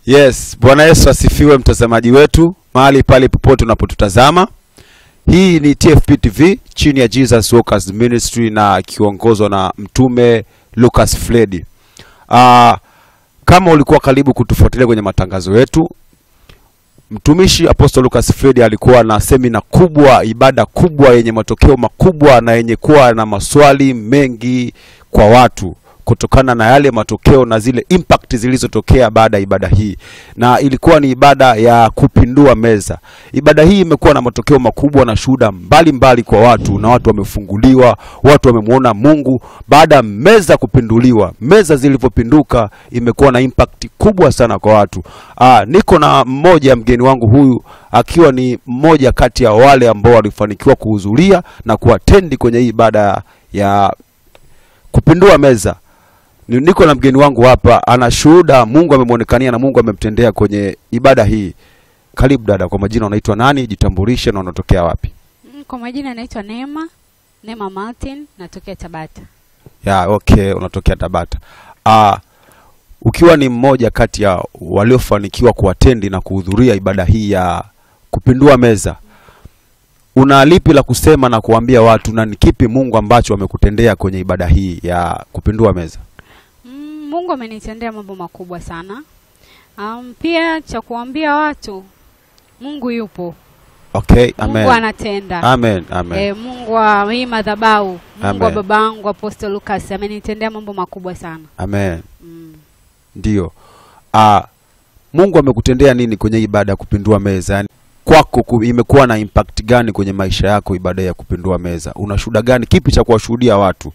Yes, Bwana Yesu asifiwe mtazamaji wetu, mahali pale popote unapotutazama. Hii ni TFP TV chini ya Jesus Workers Ministry na kiongozwa na mtume Lucas Fledi. Kama ulikuwa karibu kutufuatilia kwenye matangazo yetu, mtumishi Apostle Lucas Fledi alikuwa na semina kubwa, ibada kubwa yenye matokeo makubwa na yenye kuwa na maswali mengi kwa watu kutokana na yale matokeo na zile impact zilizotokea baada ya ibada hii. Na ilikuwa ni ibada ya kupindua meza. Ibada hii imekuwa na matokeo makubwa na shuhuda mbalimbali kwa watu, na watu wamefunguliwa, watu wamemuona Mungu baada meza kupinduliwa. Meza zilipopinduka imekuwa na impact kubwa sana kwa watu. Niko na mmoja mgeni wangu huyu akiwa ni mmoja kati ya wale ambao walifanikiwa kuhudhuria na kuattend kwenye hii ibada ya kupindua meza. Niko na mgeni wangu hapa, ana shuhuda Mungu amemuonekania na Mungu amemtendea kwenye ibada hii. Karibu dada, kwa majina unaitwa nani? Jitambulishe na unatokea wapi? Kwa majina naitwa Neema Martin, natokea Tabata. Okay, unatokea Tabata. Ukiwa ni mmoja kati ya waliofanikiwa kuattend na kuhudhuria ibada hii ya kupindua meza, una lipi la kusema na kuambia watu, na ni kipi Mungu ambacho amekutendea kwenye ibada hii ya kupindua meza? Mungu amenitendea mambo makubwa sana. Pia cha kuambia watu, Mungu yupo. Okay, amen. Mungu anatenda. Amen, amen. Mungu wa hii madhabahu, Mungu wa babangu Apostle Lucas amenitendea mambo makubwa sana. Amen. Ndio. Mungu amekutendea nini kwenye ibada ya kupindua meza? Yani kwako imekuwa na impact gani kwenye maisha yako ibada ya kupindua meza? Una shuhuda gani, kipi cha kuwashuhudia watu?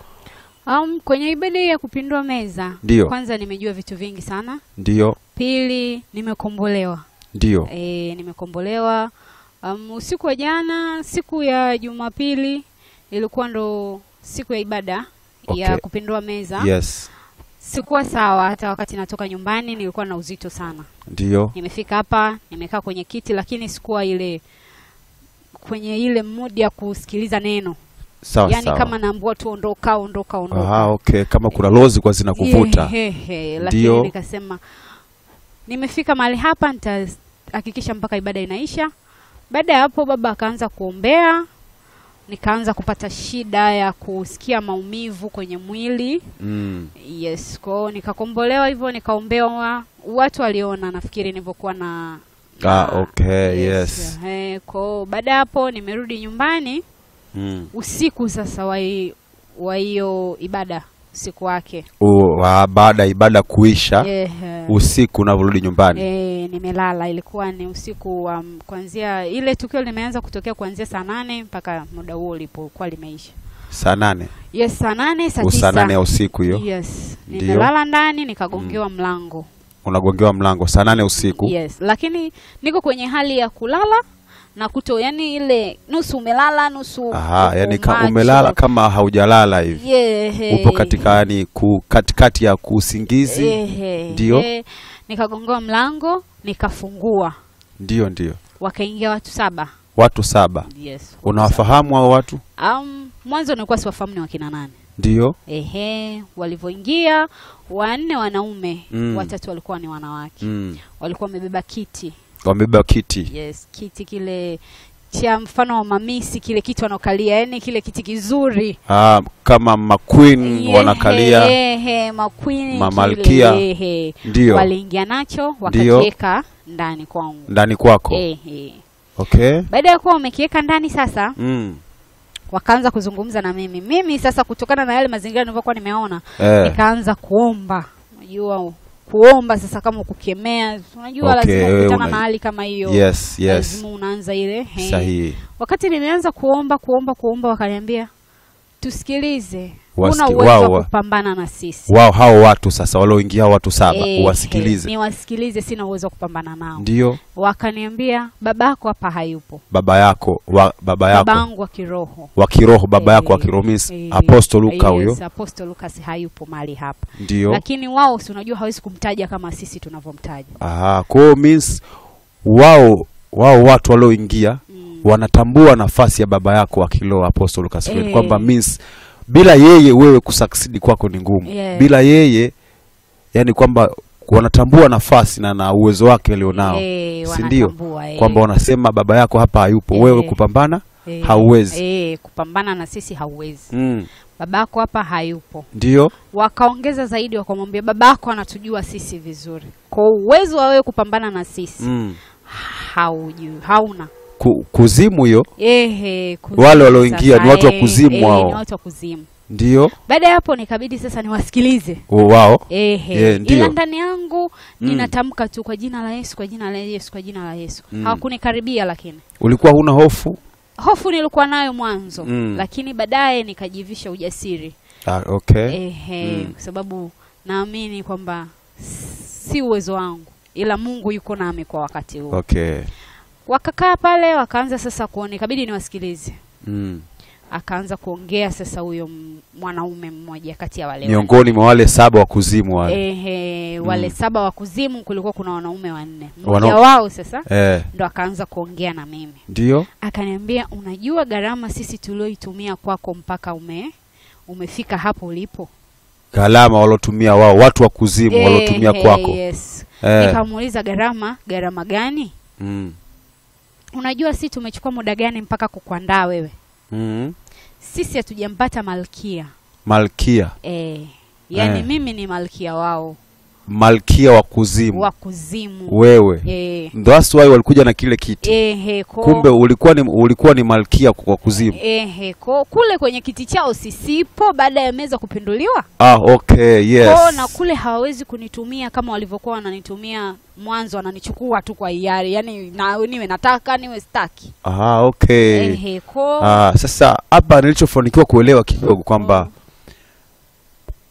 Kwenye ibada ya kupindua meza, Ndiyo. Kwanza nimejua vitu vingi sana. Ndio. Pili, nimekombolewa. Ndio. Nimekombolewa. Usiku wa jana, siku ya Jumapili, ilikuwa ndo siku ya ibada ya kupindua meza. Yes. Sikuwa sawa, hata wakati natoka nyumbani nilikuwa na uzito sana. Ndio. Nimefika hapa, nimekaa kwenye kiti, lakini sikuwa kwenye ile mood ya kusikiliza neno. Sawa, yani sawa. Kama naambiwa tu ondoka. Okay, kama kuna lozi kwa zinakuvuta. Lakini nikasema nimefika mahali hapa, nitahakikisha mpaka ibada inaisha. Baada ya hapo baba akaanza kuombea, nikaanza kupata shida ya kusikia maumivu kwenye mwili. Yes, kwa nikakombolewa hivyo, nikaombewa. Watu waliona nafikiri nilivyokuwa na okay, yes. Kwa baada hapo nimerudi nyumbani. Usiku sasa wa hiyo ibada, usiku wake. Baada ibada kuisha, usiku unarudi nyumbani. Nimelala. Ilikuwa ni usiku kuanzia ile tukio limeanza kutokea kuanzia saa 8 mpaka muda huo ulipokuwa limeisha. Saa 8? Yes, saa 8, saa 9. Saa 8 ya usiku hiyo? Yes. Nimelala ndani, nikagongewa mlango. Unagongewa mlango saa 8 usiku? Yes, lakini niko kwenye hali ya kulala na kuto, yani ile nusu umelala nusu yani kama umelala kama haujalala hivi. Upo katika yani katikati ya kusingizi. Ndio. Nikagongewa mlango, nikafungua. Ndio. Wakaingia watu 7. Watu 7? Yes. Unawafahamu hao watu? Mwanzo nilikuwa siwafahamu ni wakina nani. Ndio. Walivyoingia 4 wanaume, 3 walikuwa ni wanawake. Walikuwa wamebeba kiti. Wamebeba kiti? Yes, kiti kile cha mfano wa mamisi, kile kiti wanokalia, yani kile kiti kizuri. Kama maqueen wanakalia. Maqueen, mamalkia. Ndio. Waliingia nacho, wakakiweka ndani kwangu. Ndani kwako? Okay. Baada ya kuwa wamekiweka ndani sasa, wakaanza kuzungumza na mimi. Mimi sasa kutokana na yale mazingira nilivyokuwa nimeona, nikaanza kuomba. Unajua kuomba sasa kama kukemea, unajua lazima ukutana na hali kama hiyo. Yes. Lazima unaanza ile. Sahihi. Wakati nimeanza kuomba wakaniambia tusikilize. Una uwezo wa kupambana na sisi. Hao watu sasa walioingia watu 7 uwasikilize. Niwasikilize, sina uwezo wa kupambana nao. Ndio. Wakaniambia babako hapa hayupo. Babangu wa kiroho. Baba yako wa kiroho Apostle Lucas huyo. Yes, Apostle Lucas hayupo mahali hapa. Ndio. Lakini wao si unajua hawezi kumtaja kama sisi tunavyomtaja. Kwa means wao watu walioingia wanatambua nafasi ya baba yako wa kiroho Apostle Lucas kwamba means bila yeye wewe kusucceed kwako ni ngumu. Bila yeye yani kwamba wanatambua nafasi na uwezo wake alionao. Si ndio? Kwamba wanasema baba yako hapa hayupo, wewe kupambana hauwezi. Kupambana na sisi hauwezi. Babako hapa hayupo. Ndio. Wakaongeza zaidi wakamwambia babako anatujua sisi vizuri. Kwa uwezo wa wewe kupambana na sisi hauna. Kuzimu hiyo? Kuzimu. Wale walioingia ni watu wa kuzimu wao. Ni watu wa kuzimu. Ndio. Baada ya hapo nikabidi sasa niwasikilize. Wao. Ila ndani yangu ninatamka tu kwa jina la Yesu, kwa jina la Yesu, kwa jina la Yesu. Hawakunikaribia lakini. Ulikuwa huna hofu? Hofu nilikuwa nayo mwanzo, lakini baadaye nikajivisha ujasiri. Okay. Kwa sababu naamini kwamba si uwezo wangu, ila Mungu yuko nami kwa wakati huo. Okay. Wakakaa pale wakaanza sasa kuona, ikabidi niwasikilize. Akaanza kuongea sasa huyo mwanaume mmoja kati ya wale miongoni mwa wale 7 wa kuzimu wale. Wale 7 wa kuzimu kulikuwa kuna wanaume 4. Mmoja wao sasa ndo akaanza kuongea na mimi. Ndio. Akaniambia, unajua gharama sisi tulioitumia kwako mpaka umefika hapo ulipo? Gharama walotumia wao, watu wa kuzimu walotumia kwako. Yes. Nikamuuliza gharama gani? Unajua sisi tumechukua muda gani mpaka kukuandaa wewe? Sisi hatujampata malkia. Malkia? Yani mimi ni malkia wao. Malkia wa kuzimu. Wa kuzimu. Wewe. Ndio that's why walikuja na kile kiti. Kumbe ulikuwa ni malkia kwa kuzimu. Kule kwenye kiti chao sisipo baada ya meza kupinduliwa. Okay, yes. Na kule hawawezi kunitumia kama walivyokuwa wananitumia mwanzo, wananichukua tu kwa hiari. Yani niwe nataka niwe sitaki. Okay. Sasa hapa nilichofanikiwa kuelewa kidogo kwamba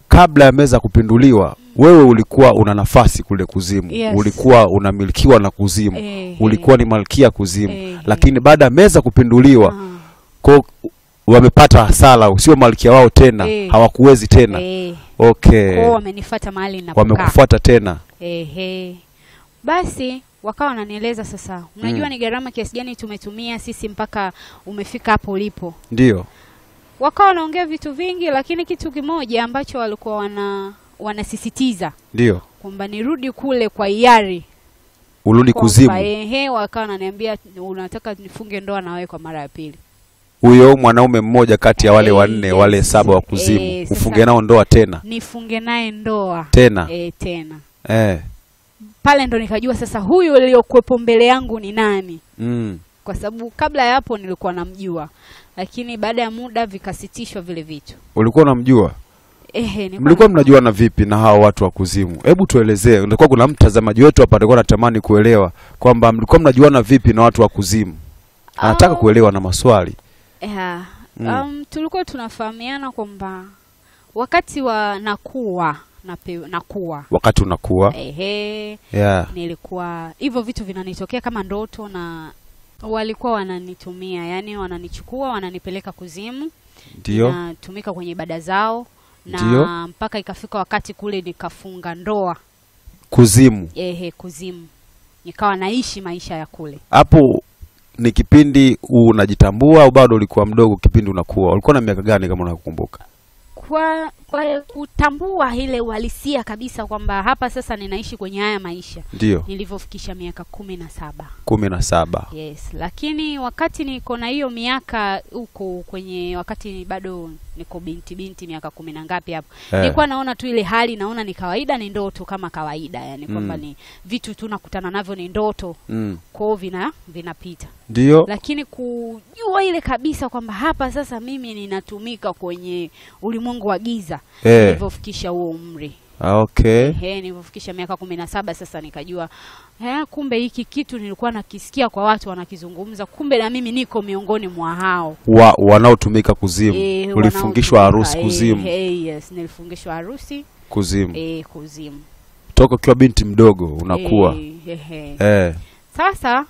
kabla ya meza kupinduliwa wewe ulikuwa una nafasi kule kuzimu. Ulikuwa unamilikiwa na kuzimu. Ulikuwa ni malkia kuzimu. Lakini baada ya meza kupinduliwa wamepata hasara, sio malkia wao tena. Hawakuwezi tena. Okay. Wamenifuata mahali ninapokaa. Wamekufuata tena. Basi wakawa wananieleza sasa, unajua ni gharama kiasi gani tumetumia sisi mpaka umefika hapo ulipo? Ndio. Wakawa wanaongea vitu vingi, lakini kitu kimoja ambacho walikuwa wanasisitiza. Ndio. Kwamba nirudi kule kwa hiari. Urudi kuzimu. Wakawa wananiambia unataka nifunge ndoa na wewe kwa mara ya pili. Huyo mwanaume mmoja kati ya wale 4 wale 7 wa kuzimu. Ufunge nao ndoa tena. Nifunge naye ndoa. Tena. Tena. Pale ndo nikajua sasa huyu aliyokuepo mbele yangu ni nani. Kwa sababu kabla ya hapo nilikuwa namjua. Lakini baada ya muda vikasitishwa vile vitu. Ulikuwa unamjua? Mlikuwa mnajuana vipi na hao watu wa kuzimu? Hebu tuelezee. Ndikuwa kuna mtazamaji wetu hapa alikuwa anatamani kuelewa kwamba mlikuwa mnajuana vipi na watu wa kuzimu. Anataka kuelewa na maswali. Tulikuwa tunafahamiana kwamba wakati wa nakuwa. Wakati unakuwa. Nilikuwa hivyo vitu vinanitokea kama ndoto na walikuwa wananitumia, yani wananichukua wananipeleka kuzimu. Ndio. Natumika kwenye ibada zao na mpaka ikafika wakati kule nikafunga ndoa. Kuzimu. Kuzimu. Nikawa naishi maisha ya kule. Hapo ni kipindi unajitambua au bado ulikuwa mdogo kipindi unakuwa? Ulikuwa na miaka gani kama unakumbuka? Kwa kutambua ile uhalisia kabisa kwamba hapa sasa ninaishi kwenye haya maisha. Ndio. Nilivyofikisha miaka 17. 17. Yes, lakini wakati niko na hiyo miaka huko kwenye wakati bado niko binti miaka 10 na ngapi hapo. Nilikuwa naona tu ile hali, naona ni kawaida, ni ndoto kama kawaida, yani kwamba ni vitu tunakutana navyo ni ndoto. Kwa vinapita. Ndio. Lakini kujua ile kabisa kwamba hapa sasa mimi ninatumika kwenye ulimwengu wa giza. Nilipofikisha huo umri. Okay. Nilipofikisha miaka 17 sasa nikajua kumbe hiki kitu nilikuwa nakisikia kwa watu wanakizungumza, kumbe na mimi niko miongoni mwa hao wanaotumika kuzimu. Ulifungishwa harusi kuzimu. Yes, nilifungishwa harusi kuzimu. Kuzimu. Toka ukiwa binti mdogo unakuwa. Sasa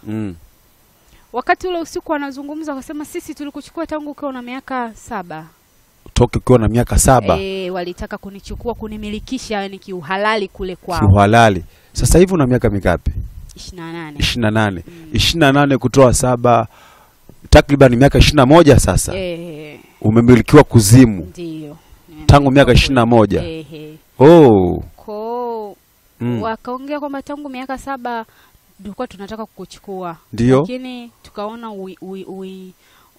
wakati ule usiku wanazungumza wakasema sisi tulikuchukua tangu ukiwa na miaka 7. Toka ukiwa na miaka 7. Walitaka kunichukua kunimilikisha yani kiuhalali kule kwao. Kiuhalali. Sasa hivi una miaka mingapi? 28. 28 kutoa 7 takriban miaka 21 sasa. Umemilikiwa kuzimu. Ndio. Tangu miaka 21. wakaongea kwamba tangu miaka 7 tulikuwa tunataka kukuchukua. Ndio. Lakini tukaona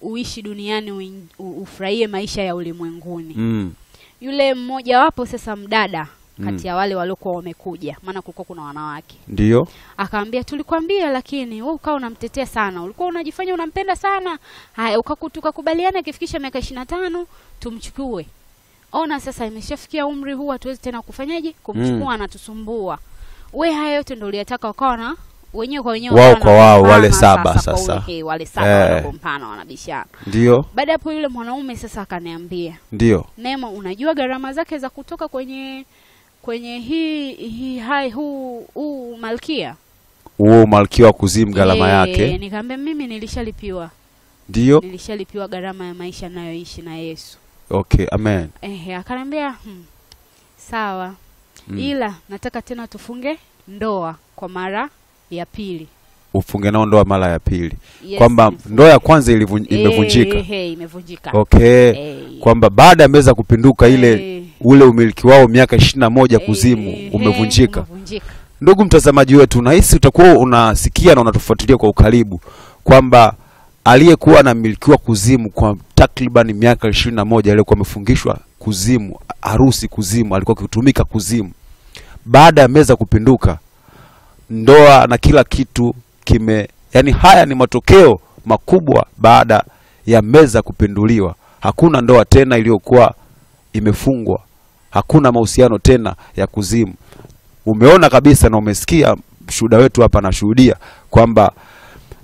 uishi duniani, ufurahie maisha ya ulimwenguni. Yule mmoja wapo sasa mdada kati ya wale waliokuwa wamekuja, maana kulikuwa kuna wanawake. Ndio. Akaambia tulikwambia, lakini wewe ukao unamtetea sana. Ulikuwa unajifanya unampenda sana. Haya, tukakubaliana kifikisha miaka 25 tumchukue. Ona sasa imeshafikia umri huu hatuwezi tena kufanyaje? Kumchukua anatusumbua. Wewe haya yote ndio uliyataka, wakawa na wenyewe kwa wenyewe wao kwa wao wale 7 sasa. Wale 7 wanagombana wanabishana. Ndio. Baada hapo yule mwanaume sasa akaniambia, ndio, Neema, unajua gharama zake za kutoka kwenye huu malkia? Huo malkia wa kuzimu gharama yake. Nikamwambia mimi nilishalipiwa. Ndio. Nilishalipiwa gharama ya maisha nayoishi na Yesu. Okay, amen. Akaniambia sawa. Ila nataka tena tufunge ndoa kwa mara ya pili. Ufunge nao ndoa mara ya pili. Yes, kwamba ndoa ya kwanza imevunjika. Imevunjika. Okay. Kwamba baada ya meza kupinduka ule umiliki wao miaka 21 kuzimu umevunjika. Ndugu mtazamaji wetu, nahisi utakuwa unasikia na unatufuatilia kwa ukaribu kwamba aliyekuwa na miliki wa kuzimu kwa takriban miaka 21 aliyekuwa amefungishwa kuzimu, harusi kuzimu, alikuwa akitumika kuzimu. Baada ya meza kupinduka, ndoa na kila kitu yani haya ni matokeo makubwa baada ya meza kupinduliwa. Hakuna ndoa tena iliyokuwa imefungwa. Hakuna mahusiano tena ya kuzimu. Umeona kabisa na umesikia shuhuda wetu hapa na shuhudia kwamba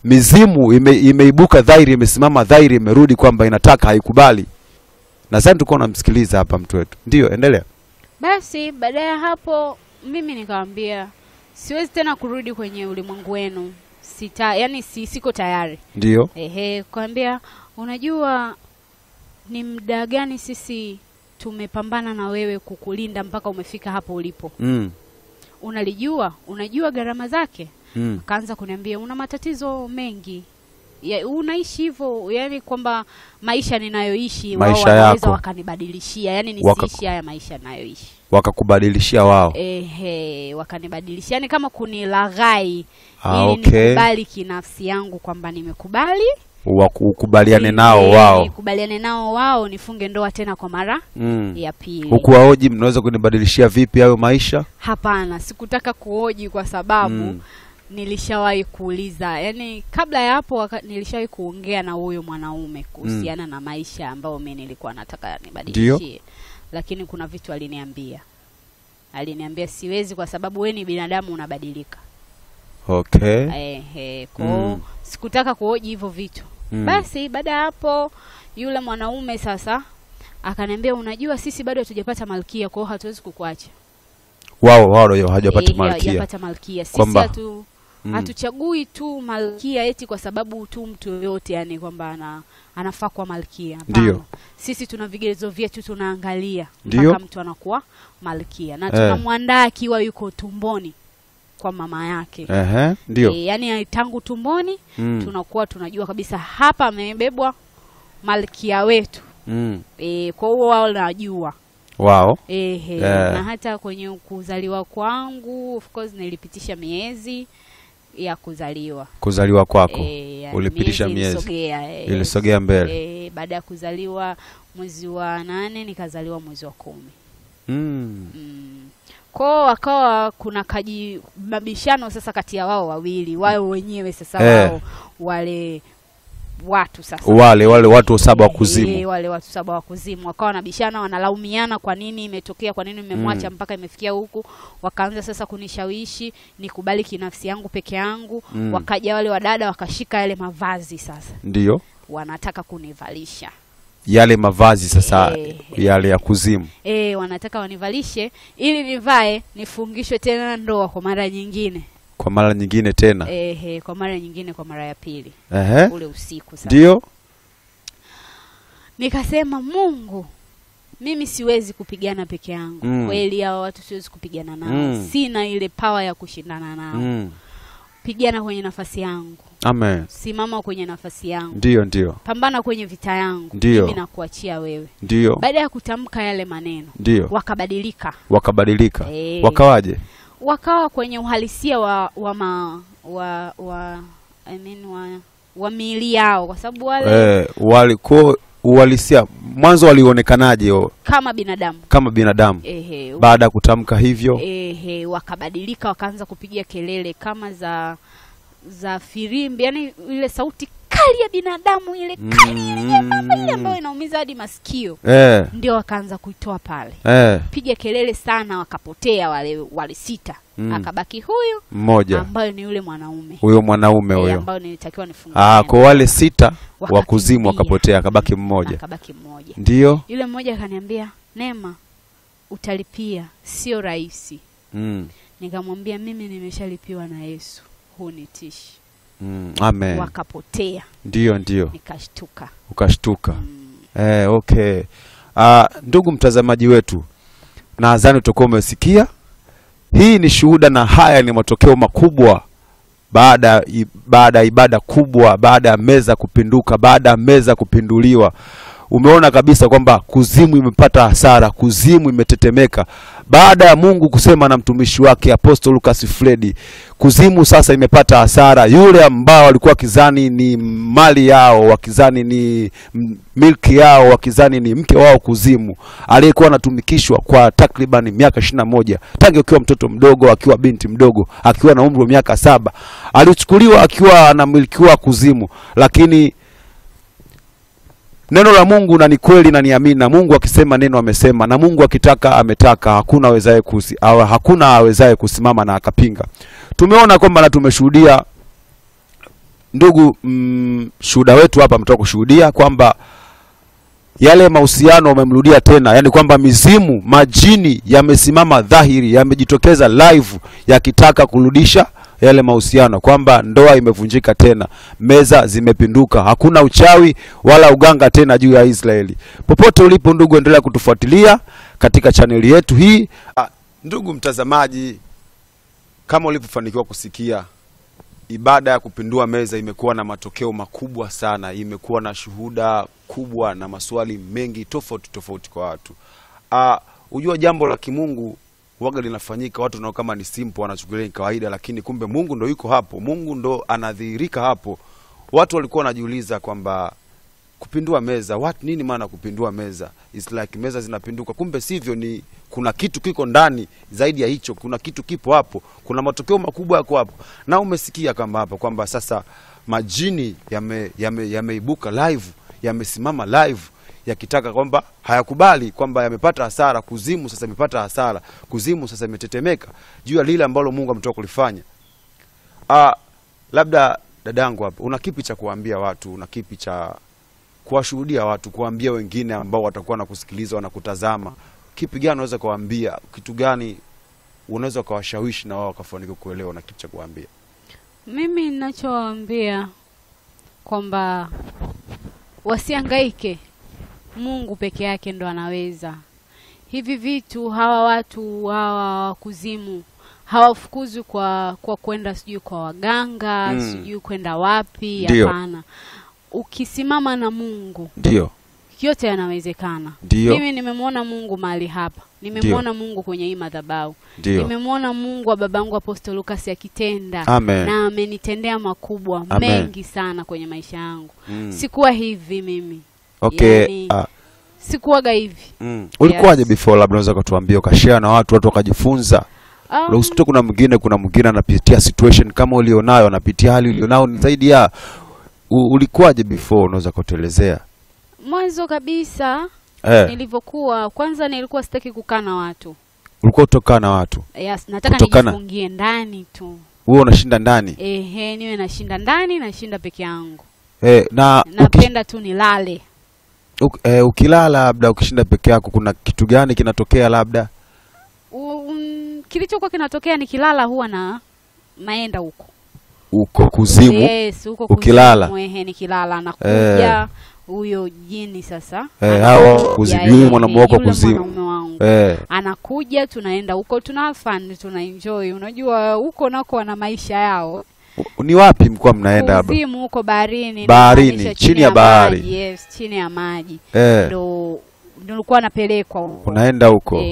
mizimu imeibuka dhahiri, imesimama dhahiri, imerudi kwamba inataka, haikubali. Nadhani tuko tunamsikiliza hapa mtu wetu. Ndio, endelea. Basi baada ya hapo mimi nikamwambia siwezi tena kurudi kwenye ulimwengu wenu. Siko tayari. Ndio. Kwambia unajua ni muda gani sisi tumepambana na wewe kukulinda mpaka umefika hapo ulipo. Unajua gharama zake. Kaanza kuniambia una matatizo mengi. Unaishi hivyo, yani kwamba maisha ninayoishi wao wanaweza wakanibadilishia, yani nisiishi haya maisha ninayoishi. Wakakubadilishia wao. Wakanibadilishia, yani kama kunilaghai ili nikubali kinafsi yangu kwamba nimekubali. Ukubaliane nao wao. Nikubaliane nao wao nifunge ndoa tena kwa mara ya pili. Hukuwaoji mnaweza kunibadilishia vipi hayo maisha? Hapana, sikutaka kuoji kwa sababu nilishawahi kuuliza. Yani kabla ya hapo nilishawahi kuongea na huyo mwanaume kuhusiana na maisha ambayo mimi nilikuwa nataka nibadilishie. Lakini kuna vitu aliniambia. Aliniambia siwezi kwa sababu wewe ni binadamu unabadilika. Okay. Kwa sikutaka kuoji hivyo vitu. Basi baada ya hapo yule mwanaume sasa akaniambia unajua sisi bado hatujapata malkia, kwa hiyo hatuwezi kukuacha. Wao hawajapata malkia. Hajapata malkia. Sisi hatuchagui tu malkia eti kwa sababu tu mtu yoyote yani kwamba anafaa kwa malkia. Ndio. Sisi tuna vigezo vyetu tunaangalia mpaka mtu anakuwa malkia. Na tunamwandaa akiwa yuko tumboni kwa mama yake. Ndio. Yani tangu tumboni tunakuwa tunajua kabisa hapa amebebwa malkia wetu. Kwa hiyo wao wanajua. Wao. Na hata kwenye kuzaliwa kwangu of course nilipitisha miezi ya kuzaliwa. Kuzaliwa kwako ulipitisha miezi. Ilisogea mbele. Baada ya kuzaliwa mwezi wa 8 nikazaliwa mwezi wa 10. Kwa wakawa kuna mabishano sasa kati ya wao wawili, wao wenyewe sasa wao wale watu sasa. Wale watu 7 wa kuzimu. Wale watu 7 wa kuzimu wakawa wanabishana, wanalaumiana kwa nini imetokea, kwa nini nimemwacha mpaka imefikia huku. Wakaanza sasa kunishawishi nikubali kinafsi yangu peke yangu. Wakaja wale wadada wakashika yale mavazi sasa. Ndio. Wanataka kunivalisha yale mavazi sasa yale ya kuzimu. Wanataka wanivalishe ili nivae nifungishwe tena ndoa kwa mara nyingine. Kwa mara nyingine tena. Kwa mara nyingine, kwa mara ya pili. Ule usiku sasa. Ndio. Nikasema Mungu, mimi siwezi kupigana peke yangu. Kweli hao watu siwezi kupigana nao. Sina ile power ya kushindana nao. Pigana kwenye nafasi yangu. Amen. Simama kwenye nafasi yangu. Ndio. Pambana kwenye vita yangu. Mimi nakuachia wewe. Ndio. Baada ya kutamka yale maneno, wakabadilika. Wakawaje? wakawa kwenye uhalisia wa miili yao, kwa sababu wale walikuwa uhalisia. Mwanzo walionekanaje? Kama binadamu. Kama binadamu. Baada ya kutamka hivyo, wakabadilika, wakaanza kupiga kelele kama za firimbi, yani ile sauti kali ya binadamu, ile kali ile ambayo inaumiza hadi masikio. Ndio wakaanza kuitoa pale. Piga kelele sana, wakapotea wale 6. Akabaki huyu mmoja ambaye ni yule mwanaume. Huyo mwanaume huyo ambaye nilitakiwa nifungue. Kwa wale 6 wa kuzimu wakapotea, akabaki mmoja. Ndio. Yule mmoja akaniambia, Neema, utalipia, sio rahisi. Nikamwambia mimi nimeshalipiwa na Yesu, hunitishi. Amen. Wakapotea. Ndio. Nikashtuka. Ukashtuka. Okay. Ndugu mtazamaji wetu, nadhani utakuwa umesikia. Hii ni shuhuda na haya ni matokeo makubwa baada ya ibada kubwa, baada ya meza kupinduka, baada ya meza kupinduliwa. Umeona kabisa kwamba kuzimu imepata hasara, kuzimu imetetemeka. Baada ya Mungu kusema na mtumishi wake Apostle Lucas Fred, kuzimu sasa imepata hasara. Yule ambao walikuwa kizani ni mali yao, wakizani ni milki yao, wakizani ni mke wao, kuzimu aliyekuwa anatumikishwa kwa takriban miaka 21, tangu akiwa mtoto mdogo, akiwa binti mdogo, akiwa na umri wa miaka 7, alichukuliwa akiwa anamilikiwa kuzimu. Lakini neno la Mungu na ni kweli na niamini, na Mungu akisema neno amesema, na Mungu akitaka ametaka. Hakuna awezaye kusimama na akapinga. Tumeona kwamba na tumeshuhudia, ndugu shuhuda wetu hapa ametoka kushuhudia kwamba yale mahusiano wamemrudia tena, yani kwamba mizimu, majini yamesimama dhahiri, yamejitokeza live yakitaka kurudisha yale mahusiano, kwamba ndoa imevunjika tena, meza zimepinduka, hakuna uchawi wala uganga tena juu ya Israeli. Popote ulipo ndugu, endelea kutufuatilia katika chaneli yetu hii. Ndugu mtazamaji, kama ulivyofanikiwa kusikia, ibada ya kupindua meza imekuwa na matokeo makubwa sana, imekuwa na shuhuda kubwa na maswali mengi tofauti kwa watu. Unajua jambo la kimungu waga linafanyika, watu nao kama ni simple wanachukulia ni kawaida, lakini kumbe Mungu ndo yuko hapo, Mungu ndo anadhihirika hapo. Watu walikuwa wanajiuliza kwamba kupindua meza, nini maana kupindua meza? It's like meza zinapinduka, kumbe sivyo, ni kuna kitu kiko ndani zaidi ya hicho, kuna kitu kipo hapo, kuna matokeo makubwa yako hapo. Na umesikia kama hapa kwamba sasa majini yameibuka live, yamesimama live yakitaka kwamba hayakubali kwamba yamepata hasara. Kuzimu sasa imepata hasara, kuzimu sasa imetetemeka juu ya lile ambalo Mungu ametoka kulifanya. Labda dadangu hapa, una kipi cha kuambia watu, una kipi cha kuwashuhudia watu, kuambia wengine ambao watakuwa na kusikiliza, wanakutazama? Kipi gani unaweza kuambia, kitu gani unaweza kuwashawishi na wao wakafanikiwa kuelewa, na kitu cha kuambia? Mimi ninachowaambia kwamba wasihangaike, Mungu peke yake ndo anaweza. Hivi vitu, hawa watu hawa kuzimu hawafukuzwi kwa kwenda sijui kwa waganga, sijui kwenda wapi, hapana. Ukisimama na Mungu, ndio yote yanawezekana. Mimi nimemwona Mungu mahali hapa, nimemwona Mungu kwenye hii madhabahu, nimemwona Mungu wa babangu Apostle Lucas akitenda, na amenitendea makubwa mengi sana kwenye maisha yangu. Sikuwa hivi mimi. Yani, sikuwaga hivi. Ulikuwaje before? Labda unaweza kutuambia, ukashare na watu wakajifunza. Usikuta kuna mwingine anapitia situation kama ulionayo, anapitia hali ulionao zaidi ya ulikuwaje before, unaweza kutuelezea? Mwanzo kabisa nilivyokuwa, kwanza nilikuwa sitaki kukaa na watu. Ulikuwa utoka na watu? Yes, nataka nijifungie ndani tu. Wewe unashinda ndani? Niwe nashinda ndani, nashinda peke yangu. Na napenda tu nilale. Ukilala labda ukishinda peke yako, kuna kitu gani kinatokea labda? Kilichokuwa kinatokea nikilala huwa naenda huko kuzimu. Yes, huko ukilala. Nikilala nakuja huyo jini sasa. Hao kuzimu, mwanamume wako kuzimu. Anakuja, tunaenda huko, tuna fun, tuna enjoy. Unajua huko nako wana maisha yao. Ni wapi mko mnaenda hapa? Kuzimu huko baharini. Baharini, chini ya bahari. Yes, chini ya maji. Ndio nilikuwa napelekwa huko. Unaenda huko.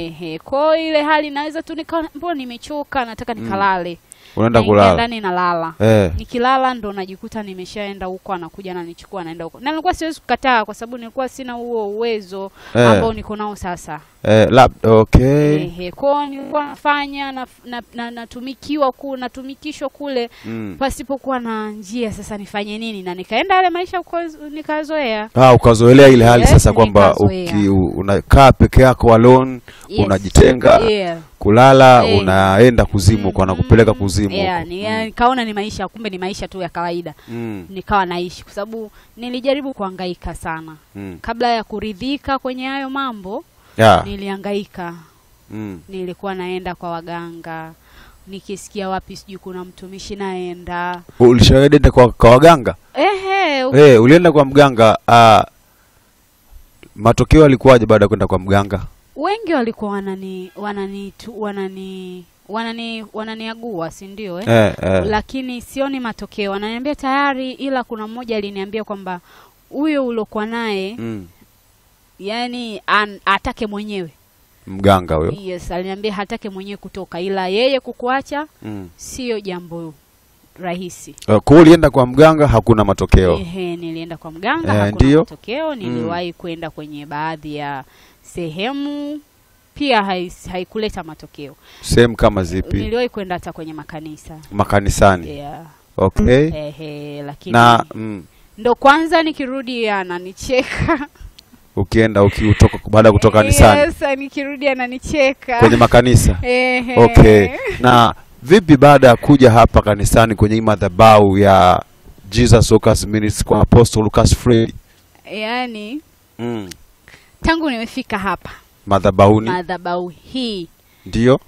Kwa ile hali naweza tu nikawa mbona nimechoka nataka nikalale. Unaenda kulala. Ndani nalala. Nikilala ndo najikuta nimeshaenda huko, anakuja na nichukua naenda huko. Na nilikuwa siwezi kukataa kwa sababu nilikuwa sina huo uwezo ambao niko nao sasa. Okay. Kwa nilikuwa nafanya natumikiwa natumikishwa kule pasipokuwa na njia, sasa nifanye nini? Na nikaenda yale maisha nikazoea. Ukazoelea ile hali sasa kwamba unakaa peke yako alone, unajitenga. Kulala unaenda kuzimu kwa nakupeleka kuzimu. Nikaona ni maisha, kumbe ni maisha tu ya kawaida. Nikawa naishi kwa sababu nilijaribu kuhangaika sana. Kabla ya kuridhika kwenye hayo mambo, nilihangaika. Nilikuwa naenda kwa waganga. Nikisikia wapi sijui kuna mtumishi naenda. Ulishaenda kwa waganga? Ulienda kwa mganga. Matokeo yalikuwaje baada ya kwenda kwa mganga? Wengi walikuwa wananiagua, si ndio lakini sioni matokeo. Wananiambia tayari, ila kuna mmoja aliniambia kwamba huyo ulokuwa naye yani atake mwenyewe. Mganga huyo? Yes, aliniambia hatake mwenyewe kutoka, ila yeye kukuacha sio jambo rahisi. Kwa ulienda kwa mganga hakuna matokeo? Nilienda kwa mganga hakuna matokeo. Niliwahi kwenda kwenye baadhi ya sehemu pia haikuleta matokeo. Sehemu kama zipi? Niliwahi kwenda hata kwenye makanisa. Makanisani? Okay. Lakini ndo kwanza nikirudi ananicheka. Ukitoka baada kutoka kanisani? Yes, nikirudi ananicheka. Kwenye makanisa? Okay. Na vipi baada ya kuja hapa kanisani kwenye madhabahu ya Jesus Workers Ministry kwa Apostle Lucas Fred? Yani tangu nimefika hapa madhabahu hii, ndio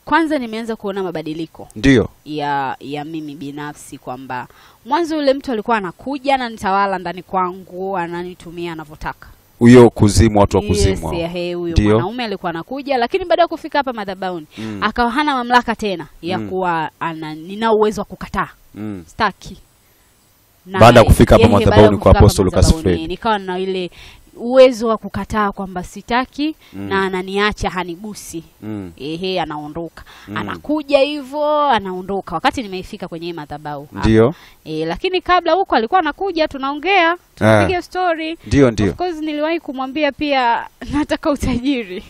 kwanza nimeanza kuona mabadiliko. Ndio ya mimi binafsi, kwamba mwanzo yule mtu alikuwa anakuja na nitawala ndani kwangu, ananitumia anavyotaka. Huyo kuzimu, watu wa kuzimu. Yes, huyo mwanaume alikuwa anakuja, lakini baada ya kufika hapa madhabahuni akawa hana mamlaka tena ya kuwa nina uwezo wa kukataa. Staki. Baada ya kufika hapa madhabahuni kwa Apostle Lucas Fred, nikawa na ile uwezo wa kukataa kwamba sitaki na ananiacha, hanigusi. Anaondoka. Anakuja hivyo, anaondoka. Wakati nimeifika kwenye madhabahu. Ndio. Lakini kabla huko alikuwa anakuja, tunaongea, tunapiga story. Ndio. Of course niliwahi kumwambia pia nataka utajiri.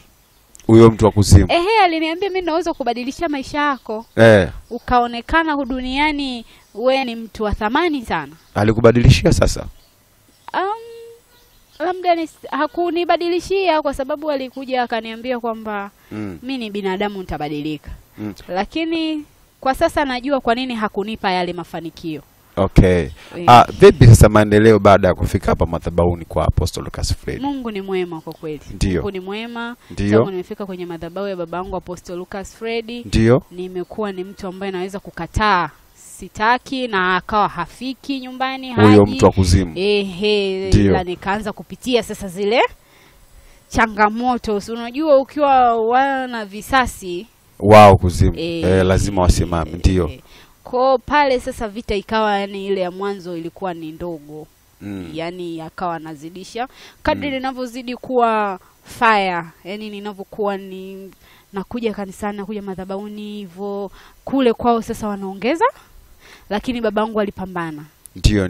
Huyo mtu wa kuzimu. Aliniambia mimi naweza kubadilisha maisha yako. Ukaonekana duniani wewe ni mtu wa thamani sana. Alikubadilishia sasa? Labda hakunibadilishia kwa sababu alikuja akaniambia kwamba mimi ni binadamu nitabadilika. Lakini kwa sasa najua kwa nini hakunipa yale mafanikio. Okay. Vipi sasa maendeleo baada ya kufika hapa madhabahuni kwa Apostle Lucas Fred? Mungu ni mwema kwa kweli. Mungu ni mwema. Tangu nimefika kwenye madhabahu ya babangu Apostle Lucas Fred, nimekuwa ni mtu ambaye naweza kukataa sitaki, na akawa hafiki nyumbani haji. Huyo mtu wa kuzimu. Ila nikaanza kupitia sasa zile changamoto. Unajua ukiwa wana visasi wao kuzimu, lazima wasimame. Ndio. Kwa pale sasa vita ikawa, yani ile ya mwanzo ilikuwa ni ndogo. Yani akawa nazidisha kadri ninavyozidi kuwa fire, yani ninavyokuwa nakuja kanisani, nakuja madhabahuni hivyo, kule kwao sasa wanaongeza. Lakini babangu alipambana. Ndio.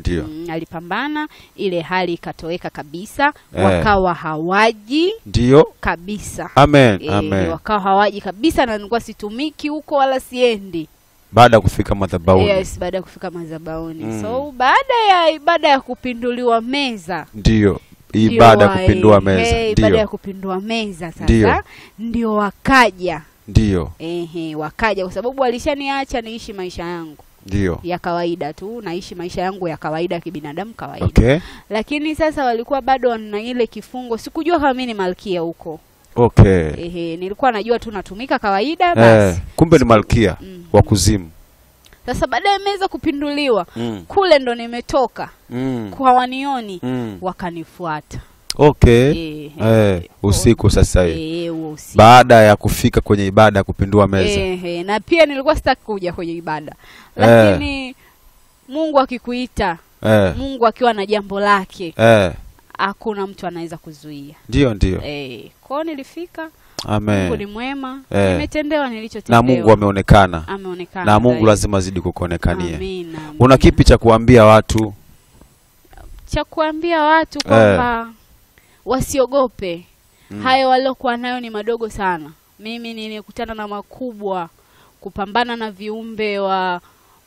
Alipambana, ile hali ikatoweka kabisa. Wakawa hawaji. Ndio. Kabisa. Amen. Wakawa hawaji kabisa, na nilikuwa situmiki huko wala siendi. Baada ya kufika madhabahuni? Yes, baada ya kufika madhabahuni. So baada ya kupinduliwa meza. Ndio. Baada ya kupindua meza. Baada ya kupindua meza sasa ndio wakaja. Ndio. Wakaja kwa sababu walishaniacha niishi maisha yangu. Ndio. Ya kawaida tu, naishi maisha yangu ya kawaida ya kibinadamu kawaida. Lakini sasa walikuwa bado na ile kifungo. Sikujua kama mimi ni malkia huko. Nilikuwa najua tu natumika kawaida basi. Kumbe ni malkia wa kuzimu. Sasa baada ya meza kupinduliwa, kule ndo nimetoka. Kwa wanioni, wakanifuata. Usiku sasa baada ya kufika kwenye ibada ya kupindua meza. Na pia nilikuwa sitaki kuja kwenye ibada. Lakini Mungu akikuita, Mungu akiwa na jambo lake, hakuna mtu anaweza kuzuia. Ndio. Kwao nilifika. Amen. Mungu ni mwema. Nimetendewa nilichotendewa. Na Mungu ameonekana. Na Mungu lazima azidi kukuonekania. Amina. Una kipi cha kuambia watu? Cha kuambia watu kwamba wasiogope. Hayo waliokuwa nayo ni madogo sana. Mimi nilikutana na makubwa, kupambana na viumbe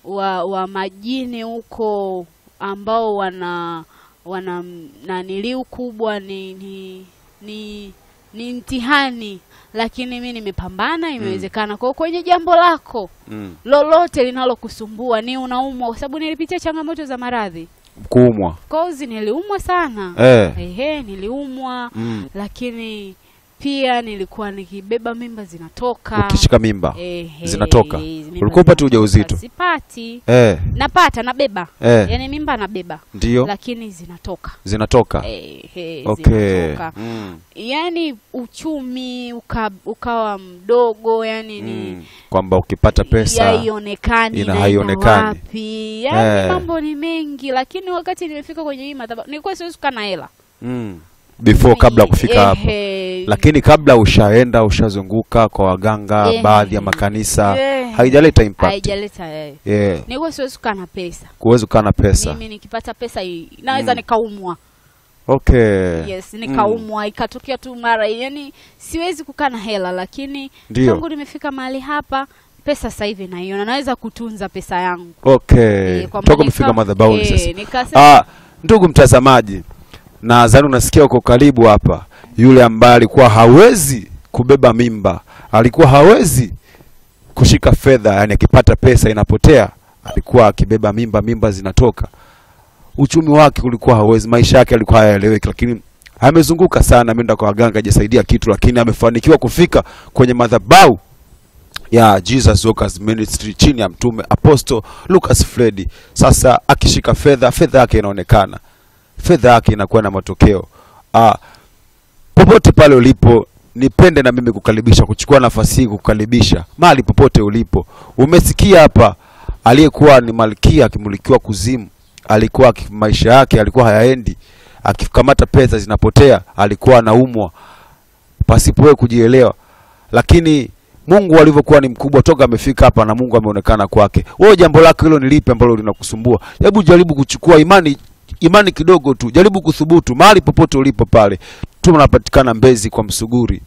wa majini huko ambao wana naniliu kubwa, ni mtihani, lakini mimi nimepambana, imewezekana. Kwa kwenye jambo lako lolote linalokusumbua, ni unaumwa, kwa sababu nilipitia changamoto za maradhi. Kuumwa. Kozi niliumwa sana. Niliumwa, lakini pia nilikuwa nikibeba mimba zinatoka. Ukishika mimba zinatoka. Ulikuwa upati ujauzito? Sipati. Napata, nabeba. Yaani mimba nabeba. Ndio. Lakini zinatoka. Zinatoka. Zinatoka. Yaani uchumi ukawa mdogo, yani ni kwamba ukipata pesa haionekani na haionekani. Yaani mambo ni mengi, lakini wakati nimefika kwenye hii madhabahu nilikuwa siwezi kukaa na hela. Before, kabla kufika hapo. Lakini kabla ushaenda, ushazunguka kwa waganga, baadhi ya makanisa, haijaleta impact. Haijaleta. Nilikuwa siwezi kukaa na pesa. Kuwezi kukaa na pesa. Mimi nikipata pesa naweza nikaumwa. Yes, nikaumwa, ikatokea tu mara, yani siwezi kukaa na hela, lakini tangu nimefika mahali hapa, pesa sasa hivi naiona, naweza kutunza pesa yangu. Toka mfika madhabahuni sasa. Ndugu mtazamaji, na zani unasikia uko karibu hapa, yule ambaye alikuwa hawezi kubeba mimba, alikuwa hawezi kushika fedha, yani akipata pesa inapotea, alikuwa akibeba mimba zinatoka. Uchumi wake ulikuwa hawezi, maisha yake alikuwa hayaeleweki, lakini amezunguka sana, ameenda kwa waganga hajasaidia kitu, lakini amefanikiwa kufika kwenye madhabahu ya Jesus Workers Ministry chini ya mtume Apostle Lucas Fred. Sasa akishika fedha yake inaonekana. Fedha yake inakuwa na matokeo. Popote pale ulipo, nipende na mimi kukaribisha, kuchukua nafasi hii kukaribisha mahali popote ulipo. Umesikia hapa aliyekuwa ni malkia akimulikiwa kuzimu, alikuwa maisha yake alikuwa hayaendi, akikamata pesa zinapotea, alikuwa anaumwa pasipoe kujielewa, lakini Mungu alivyokuwa ni mkubwa, toka amefika hapa na Mungu ameonekana kwake. Wewe jambo lako hilo ni lipi ambalo linakusumbua? Jaribu kuchukua imani kidogo tu, jaribu kuthubutu mahali popote ulipo pale. Tunapatikana Mbezi kwa Msuguri.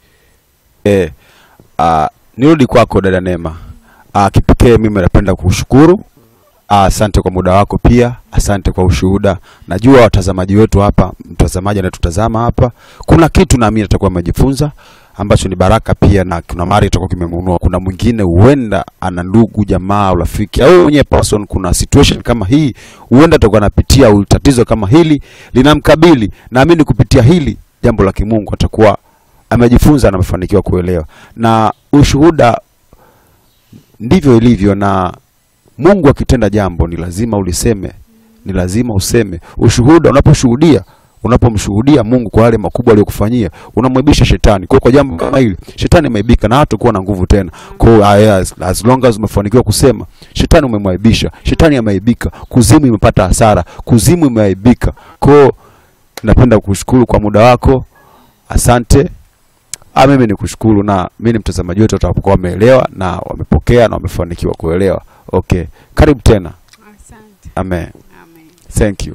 Nirudi kwako dada Neema. Kipekee mimi napenda kushukuru. Asante kwa muda wako pia, asante kwa ushuhuda. Najua watazamaji wetu hapa, mtazamaji anatutazama hapa, kuna kitu na mimi nitakuwa nimejifunza ambacho ni baraka pia, na kuna mali itakuwa kimemunua. Kuna mwingine huenda ana ndugu, jamaa, rafiki au mwenye person, kuna situation kama hii, huenda atakuwa anapitia tatizo kama hili linamkabili. Naamini kupitia hili jambo la kimungu atakuwa amejifunza na amefanikiwa kuelewa. Na ushuhuda ndivyo ilivyo, na Mungu akitenda jambo ni lazima uliseme, ni lazima useme. Ushuhuda, unapomshuhudia Mungu kwa yale makubwa aliyokufanyia, unamwaibisha shetani. Kwa jambo kama hili, shetani ameibika na hatakuwa na nguvu tena. Kwa as long as umefanikiwa kusema, shetani umemwaibisha, shetani ameibika, kuzimu imepata hasara, kuzimu imeaibika. Kwa napenda kukushukuru kwa muda wako. Asante. Mimi nikushukuru, na mimi ni mtazamaji wetu watakuwa wameelewa na wamepokea na wamefanikiwa kuelewa. Karibu tena. Asante. Amen. Amen. Thank you.